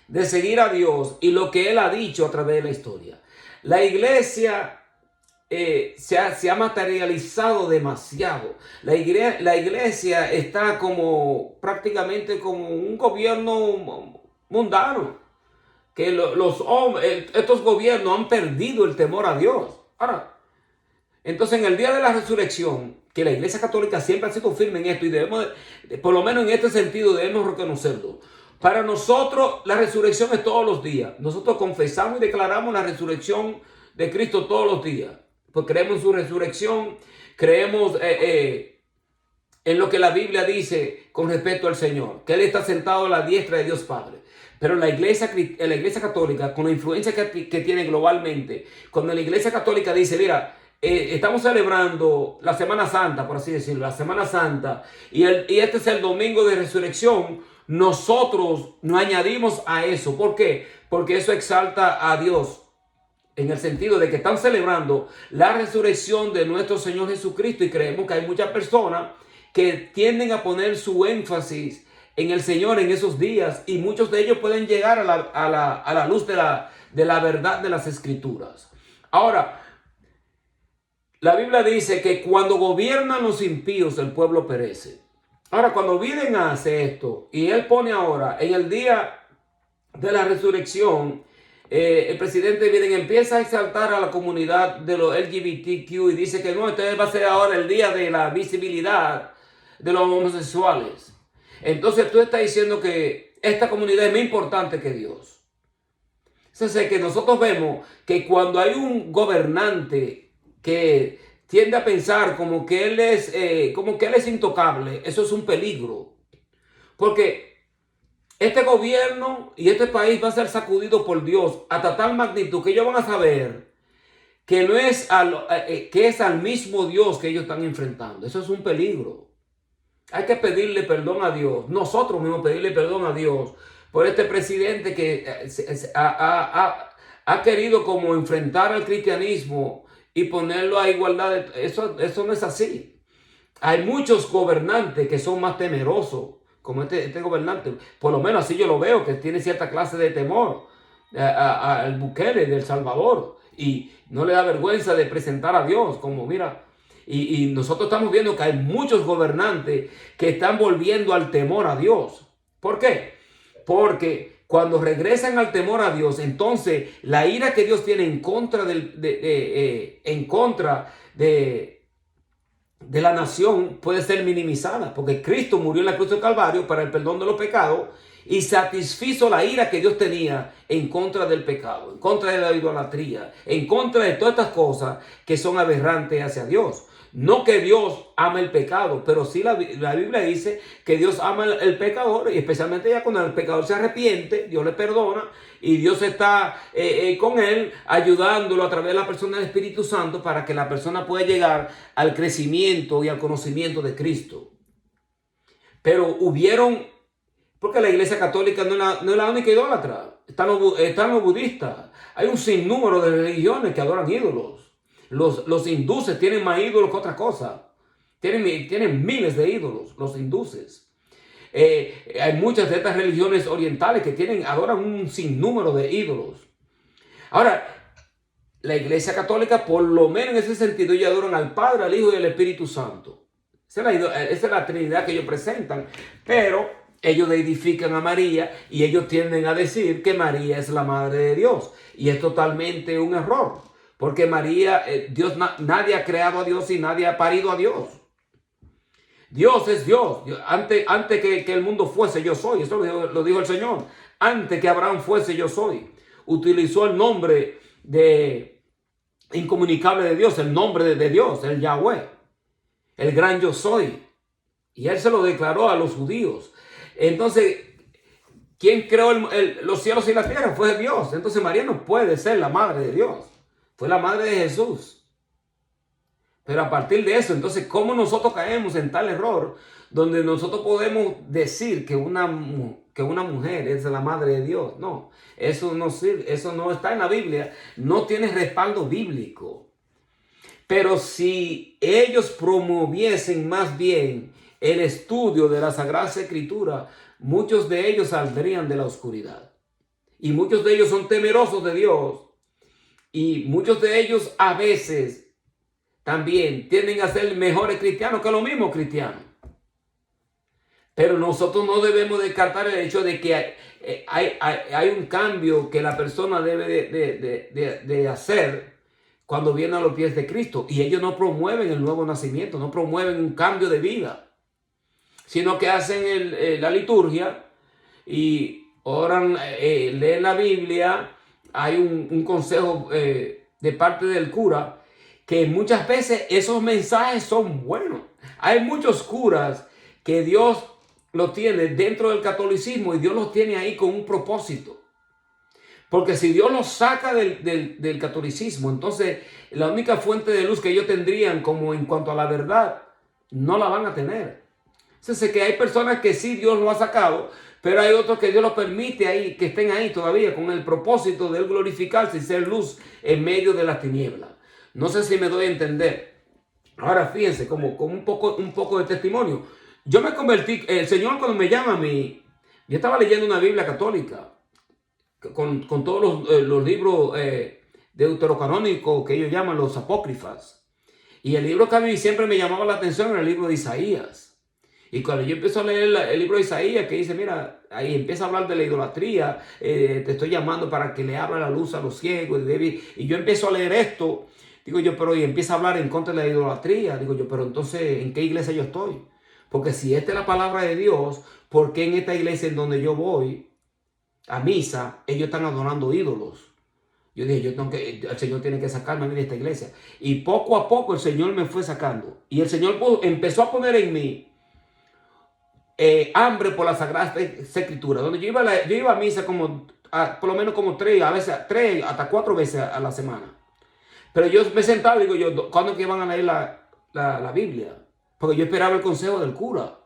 De seguir a Dios y lo que Él ha dicho a través de la historia. La iglesia se ha materializado demasiado. La iglesia está como prácticamente como un gobierno mundano. Que los hombres, estos gobiernos han perdido el temor a Dios. Ahora, entonces en el día de la resurrección, que la iglesia católica siempre ha sido firme en esto y debemos, por lo menos en este sentido, debemos reconocerlo. Para nosotros la resurrección es todos los días. Nosotros confesamos y declaramos la resurrección de Cristo todos los días. Pues creemos en su resurrección, creemos en lo que la Biblia dice con respecto al Señor, que Él está sentado a la diestra de Dios Padre. Pero en la iglesia católica, con la influencia que tiene globalmente, cuando la iglesia católica dice, mira, estamos celebrando la Semana Santa, por así decirlo, la Semana Santa, y este es el domingo de resurrección, nosotros nos añadimos a eso. ¿Por qué? Porque eso exalta a Dios. En el sentido de que están celebrando la resurrección de nuestro Señor Jesucristo y creemos que hay muchas personas que tienden a poner su énfasis en el Señor en esos días y muchos de ellos pueden llegar a la luz de la verdad de las Escrituras. Ahora, la Biblia dice que cuando gobiernan los impíos el pueblo perece. Ahora, cuando Biden hace esto y él pone ahora en el día de la resurrección, el presidente Biden empieza a exaltar a la comunidad de los LGBTQ y dice que no, este va a ser ahora el día de la visibilidad de los homosexuales. Entonces tú estás diciendo que esta comunidad es más importante que Dios. Entonces que nosotros vemos que cuando hay un gobernante que tiende a pensar como que él es intocable, eso es un peligro. Porque este gobierno y este país va a ser sacudido por Dios hasta tal magnitud que ellos van a saber que no es que es al mismo Dios que ellos están enfrentando. Eso es un peligro. Hay que pedirle perdón a Dios. Nosotros mismos pedirle perdón a Dios por este presidente que ha querido como enfrentar al cristianismo y ponerlo a igualdad. Eso no es así. Hay muchos gobernantes que son más temerosos como este gobernante, por lo menos así yo lo veo, que tiene cierta clase de temor al Bukele de El Salvador y no le da vergüenza de presentar a Dios como mira. Y nosotros estamos viendo que hay muchos gobernantes que están volviendo al temor a Dios. ¿Por qué? Porque cuando regresan al temor a Dios, entonces la ira que Dios tiene en contra de la nación puede ser minimizada, porque Cristo murió en la cruz del Calvario para el perdón de los pecados y satisfizo la ira que Dios tenía en contra del pecado, en contra de la idolatría, en contra de todas estas cosas que son aberrantes hacia Dios. No que Dios ama el pecado, pero sí la Biblia dice que Dios ama el pecador, y especialmente ya cuando el pecador se arrepiente, Dios le perdona y Dios está con él, ayudándolo a través de la persona del Espíritu Santo para que la persona pueda llegar al crecimiento y al conocimiento de Cristo. Pero porque la Iglesia Católica no es la única idólatra, están los budistas, hay un sinnúmero de religiones que adoran ídolos. Los hinduses tienen más ídolos que otra cosa. Tienen miles de ídolos, los hinduses. Hay muchas de estas religiones orientales que adoran un sinnúmero de ídolos. Ahora, la Iglesia Católica, por lo menos en ese sentido, ellos adoran al Padre, al Hijo y al Espíritu Santo. Esa es la Trinidad que ellos presentan. Pero ellos deifican a María y ellos tienden a decir que María es la Madre de Dios. Y es totalmente un error. Porque María, nadie ha creado a Dios y nadie ha parido a Dios. Dios es Dios. Antes que el mundo fuese, yo soy. Eso lo dijo el Señor. Antes que Abraham fuese, yo soy. Utilizó el nombre incomunicable de Dios, el nombre de Dios, el Yahweh, el gran yo soy. Y él se lo declaró a los judíos. Entonces, ¿quién creó los cielos y la tierra? Fue Dios. Entonces María no puede ser la madre de Dios. Fue la madre de Jesús. Pero a partir de eso, entonces, ¿cómo nosotros caemos en tal error donde nosotros podemos decir que una mujer es la madre de Dios? No, eso no sirve, eso no está en la Biblia, no tiene respaldo bíblico. Pero si ellos promoviesen más bien el estudio de la Sagrada Escritura, muchos de ellos saldrían de la oscuridad. Y muchos de ellos son temerosos de Dios. Y muchos de ellos a veces también tienden a ser mejores cristianos que los mismos cristianos. Pero nosotros no debemos descartar el hecho de que hay un cambio que la persona debe de hacer cuando viene a los pies de Cristo. Y ellos no promueven el nuevo nacimiento, no promueven un cambio de vida, sino que hacen la liturgia y oran, leen la Biblia. Hay un consejo de parte del cura, que muchas veces esos mensajes son buenos. Hay muchos curas que Dios los tiene dentro del catolicismo y Dios los tiene ahí con un propósito. Porque si Dios los saca del catolicismo, entonces la única fuente de luz que ellos tendrían como en cuanto a la verdad, no la van a tener. Entonces que hay personas que sí Dios lo ha sacado, pero hay otros que Dios los permite ahí, que estén ahí todavía con el propósito de él glorificarse y ser luz en medio de las tinieblas. No sé si me doy a entender. Ahora fíjense, como un poco de testimonio. Yo me convertí, el Señor cuando me llama a mí, yo estaba leyendo una Biblia católica con todos los libros deuterocanónicos que ellos llaman los apócrifas. Y el libro que a mí siempre me llamaba la atención era el libro de Isaías. Y cuando yo empiezo a leer el libro de Isaías, que dice, mira, ahí empieza a hablar de la idolatría, te estoy llamando para que le abra la luz a los ciegos. Y yo empiezo a leer esto, digo yo, pero y empieza a hablar en contra de la idolatría. Digo yo, pero entonces, ¿en qué iglesia yo estoy? Porque si esta es la palabra de Dios, ¿por qué en esta iglesia en donde yo voy a misa, ellos están adorando ídolos? Yo dije, el Señor tiene que sacarme a mí de esta iglesia. Y poco a poco el Señor me fue sacando. Y el Señor empezó a poner en mí hambre por la Sagrada Escritura. Donde yo iba a misa por lo menos como 3 hasta 4 veces a la semana. Pero yo me sentaba y digo yo, ¿cuándo que van a leer la Biblia? Porque yo esperaba el consejo del cura.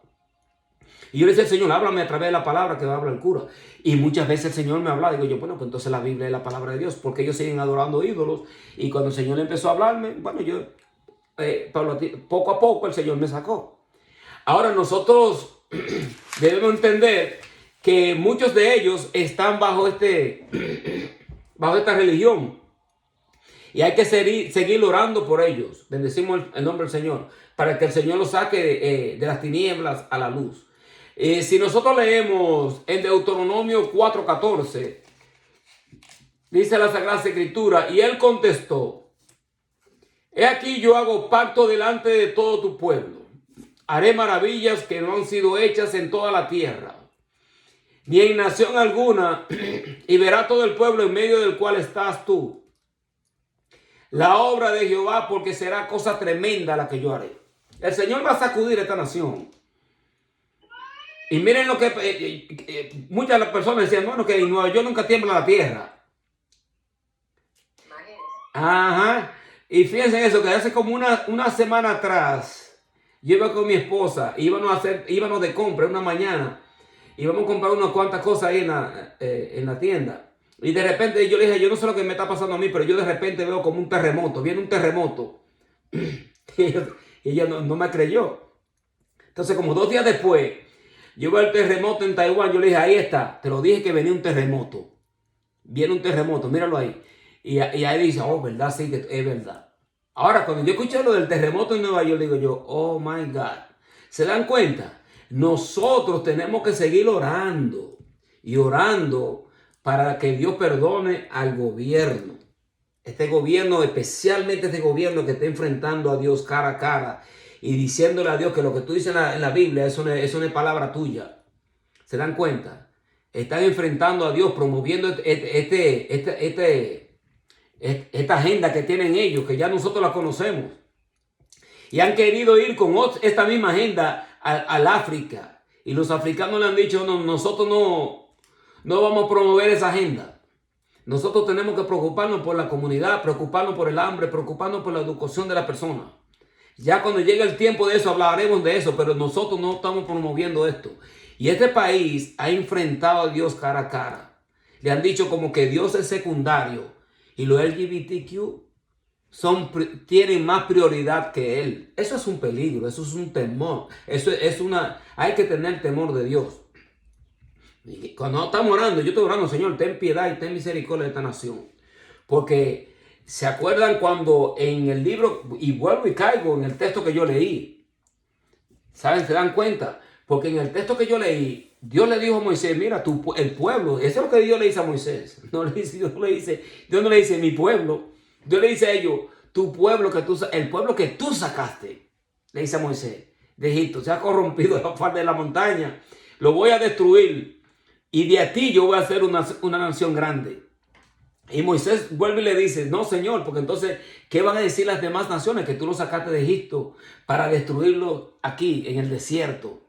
Y yo le decía al Señor, háblame a través de la palabra que habla el cura. Y muchas veces el Señor me hablaba. Digo yo, bueno, pues entonces la Biblia es la palabra de Dios, porque ellos siguen adorando ídolos. Y cuando el Señor empezó a hablarme, bueno, yo poco a poco el Señor me sacó. Ahora nosotros debemos entender que muchos de ellos están bajo esta religión. Y hay que seguir orando por ellos. Bendecimos el nombre del Señor, para que el Señor los saque de las tinieblas a la luz. Si nosotros leemos en Deuteronomio 4:14, dice la Sagrada Escritura, y él contestó: he aquí yo hago pacto delante de todo tu pueblo. Haré maravillas que no han sido hechas en toda la tierra, ni en nación alguna, y verá todo el pueblo en medio del cual estás tú la obra de Jehová, porque será cosa tremenda la que yo haré. El Señor va a sacudir esta nación. Y miren lo que muchas personas decían, bueno, que en Nueva York nunca tiembla la tierra. Ajá. Y fíjense eso, que hace como una semana atrás, yo iba con mi esposa, íbamos de compra una mañana, íbamos a comprar unas cuantas cosas ahí en la tienda. Y de repente yo le dije, yo no sé lo que me está pasando a mí, pero yo de repente veo como un terremoto, viene un terremoto. Y ella no me creyó. Entonces, como 2 días después, yo veo el terremoto en Taiwán, yo le dije, ahí está, te lo dije que venía un terremoto. Viene un terremoto, míralo ahí. Y ahí dice, oh, verdad, sí, que es verdad. Ahora, cuando yo escuché lo del terremoto en Nueva York, digo yo, oh my God. ¿Se dan cuenta? Nosotros tenemos que seguir orando y orando para que Dios perdone al gobierno. Este gobierno, especialmente este gobierno que está enfrentando a Dios cara a cara y diciéndole a Dios que lo que tú dices en la Biblia, eso no es palabra tuya. ¿Se dan cuenta? Están enfrentando a Dios, promoviendo esta agenda que tienen ellos, que ya nosotros la conocemos. Y han querido ir con esta misma agenda al África. Y los africanos le han dicho, no, nosotros no vamos a promover esa agenda. Nosotros tenemos que preocuparnos por la comunidad, preocuparnos por el hambre, preocuparnos por la educación de la persona. Ya cuando llegue el tiempo de eso, hablaremos de eso, pero nosotros no estamos promoviendo esto. Y este país ha enfrentado a Dios cara a cara. Le han dicho como que Dios es secundario y los LGBTQ tienen más prioridad que Él. Eso es un peligro, eso es un temor. Hay que tener temor de Dios. Y cuando estamos orando, yo estoy orando, Señor, ten piedad y ten misericordia de esta nación. Porque se acuerdan cuando en el libro, y vuelvo y caigo en el texto que yo leí. ¿Saben? ¿Se dan cuenta? Porque en el texto que yo leí, Dios le dijo a Moisés, mira, el pueblo, eso es lo que Dios le dice a Moisés. Dios no le dice mi pueblo. Dios le dice a ellos, el pueblo que tú sacaste, le dice a Moisés, de Egipto, se ha corrompido la falda de la montaña, lo voy a destruir y de a ti yo voy a hacer una nación grande. Y Moisés vuelve y le dice, no, Señor, porque entonces, ¿qué van a decir las demás naciones? Que tú los sacaste de Egipto para destruirlo aquí, en el desierto.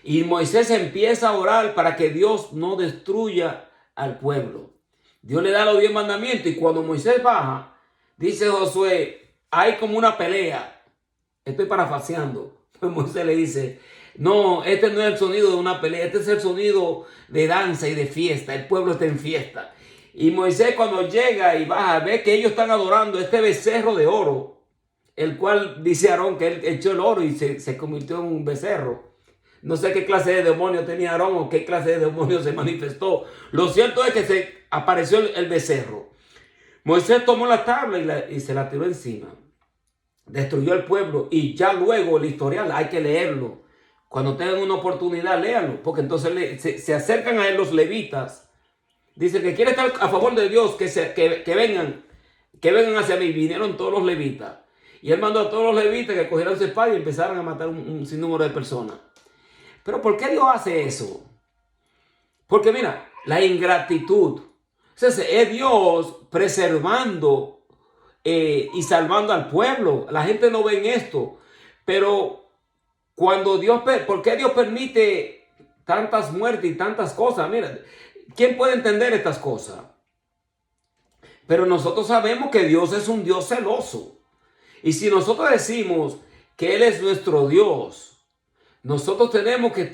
Y Moisés empieza a orar para que Dios no destruya al pueblo. Dios le da los 10 mandamientos y cuando Moisés baja, dice Josué, hay como una pelea. Estoy parafaseando. Pues Moisés le dice, no, este no es el sonido de una pelea, este es el sonido de danza y de fiesta. El pueblo está en fiesta. Y Moisés cuando llega y baja, ve que ellos están adorando este becerro de oro, el cual dice Aarón que él echó el oro y se convirtió en un becerro. No sé qué clase de demonio tenía Aarón o qué clase de demonio se manifestó. Lo cierto es que se apareció el becerro. Moisés tomó la tabla y se la tiró encima. Destruyó el pueblo y ya luego el historial hay que leerlo. Cuando tengan una oportunidad, léanlo, porque entonces se acercan a él los levitas. Dice que quiere estar a favor de Dios, que vengan hacia mí. Vinieron todos los levitas. Y él mandó a todos los levitas que cogieran su espada y empezaron a matar un sinnúmero de personas. Pero ¿por qué Dios hace eso? Porque mira, la ingratitud. Entonces, es Dios preservando y salvando al pueblo. La gente no ve en esto. Pero ¿por qué Dios permite tantas muertes y tantas cosas? Mira, ¿quién puede entender estas cosas? Pero nosotros sabemos que Dios es un Dios celoso. Y si nosotros decimos que Él es nuestro Dios, nosotros tenemos que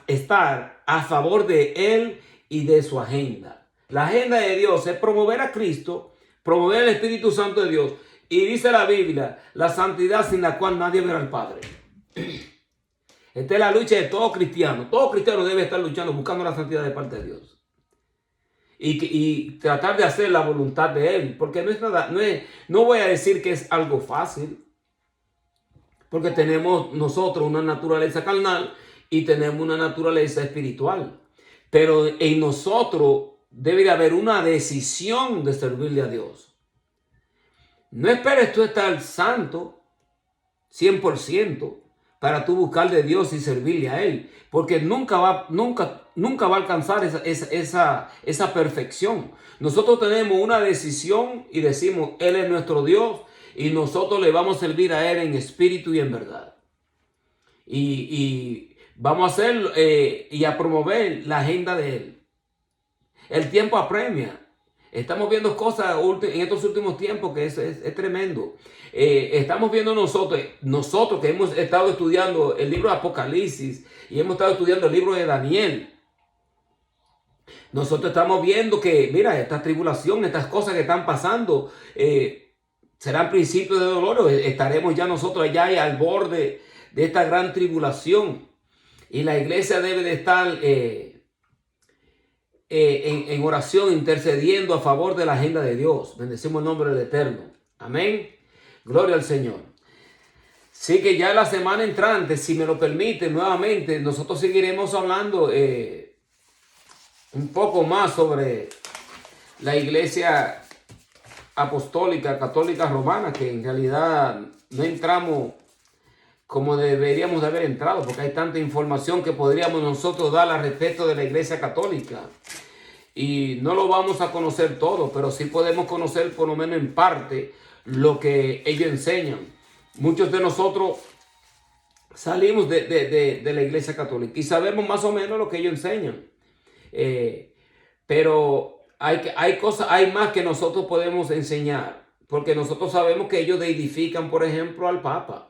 estar a favor de Él y de su agenda. La agenda de Dios es promover a Cristo, promover el Espíritu Santo de Dios. Y dice la Biblia, la santidad sin la cual nadie verá al Padre. Esta es la lucha de todo cristiano. Todo cristiano debe estar luchando, buscando la santidad de parte de Dios. y tratar de hacer la voluntad de Él, porque no es nada, no voy a decir que es algo fácil, porque tenemos nosotros una naturaleza carnal y tenemos una naturaleza espiritual, pero en nosotros debe de haber una decisión de servirle a Dios. No esperes tú estar santo 100% para tú buscar de Dios y servirle a Él, porque nunca va a alcanzar esa perfección. Nosotros tenemos una decisión y decimos, Él es nuestro Dios y nosotros le vamos a servir a Él en espíritu y en verdad. Y vamos a hacer y a promover la agenda de Él. El tiempo apremia. Estamos viendo cosas en estos últimos tiempos que es tremendo. Estamos viendo nosotros que hemos estado estudiando el libro de Apocalipsis y hemos estado estudiando el libro de Daniel. Nosotros estamos viendo que, mira, esta tribulación, estas cosas que están pasando, serán principios de dolor. Estaremos ya nosotros allá al borde de esta gran tribulación. Y la iglesia debe de estar en oración, intercediendo a favor de la agenda de Dios. Bendecimos el nombre del Eterno. Amén. Gloria al Señor. Sí, que ya la semana entrante, si me lo permite, nuevamente, nosotros seguiremos hablando un poco más sobre la iglesia apostólica, católica, romana, que en realidad no entramos como deberíamos de haber entrado, porque hay tanta información que podríamos nosotros dar al respecto de la iglesia católica. Y no lo vamos a conocer todo, pero sí podemos conocer por lo menos en parte lo que ellos enseñan. Muchos de nosotros salimos de la iglesia católica y sabemos más o menos lo que ellos enseñan. Pero hay más que nosotros podemos enseñar, porque nosotros sabemos que ellos deidifican, por ejemplo, al Papa.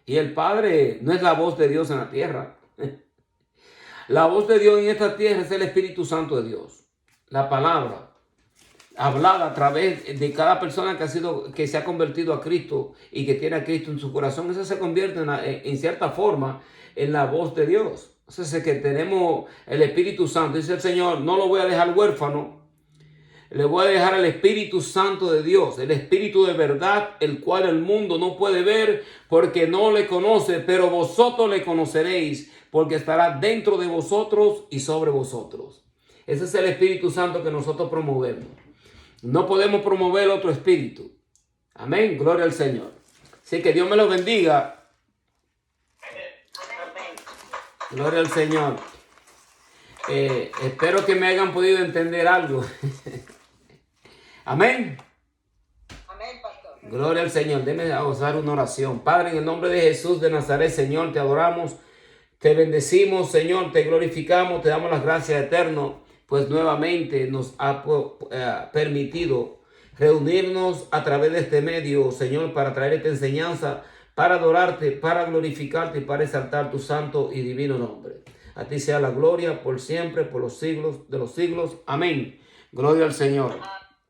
Y el Padre no es la voz de Dios en la tierra. La voz de Dios en esta tierra es el Espíritu Santo de Dios. La palabra hablada a través de cada persona que se ha convertido a Cristo y que tiene a Cristo en su corazón. Eso se convierte en cierta forma en la voz de Dios. Entonces es que tenemos el Espíritu Santo. Dice el Señor, no lo voy a dejar huérfano. Le voy a dejar el Espíritu Santo de Dios, el Espíritu de verdad, el cual el mundo no puede ver porque no le conoce, pero vosotros le conoceréis porque estará dentro de vosotros y sobre vosotros. Ese es el Espíritu Santo que nosotros promovemos. No podemos promover otro espíritu. Amén, gloria al Señor. Así que Dios me lo bendiga. Gloria al Señor. Espero que me hayan podido entender algo. Amén. Amén, pastor. Gloria al Señor. Déjeme usar una oración. Padre, en el nombre de Jesús de Nazaret, Señor, te adoramos, te bendecimos, Señor, te glorificamos, te damos las gracias eterno, pues nuevamente nos ha permitido reunirnos a través de este medio, Señor, para traer esta enseñanza, para adorarte, para glorificarte y para exaltar tu santo y divino nombre. A ti sea la gloria por siempre, por los siglos de los siglos. Amén. Gloria al Señor.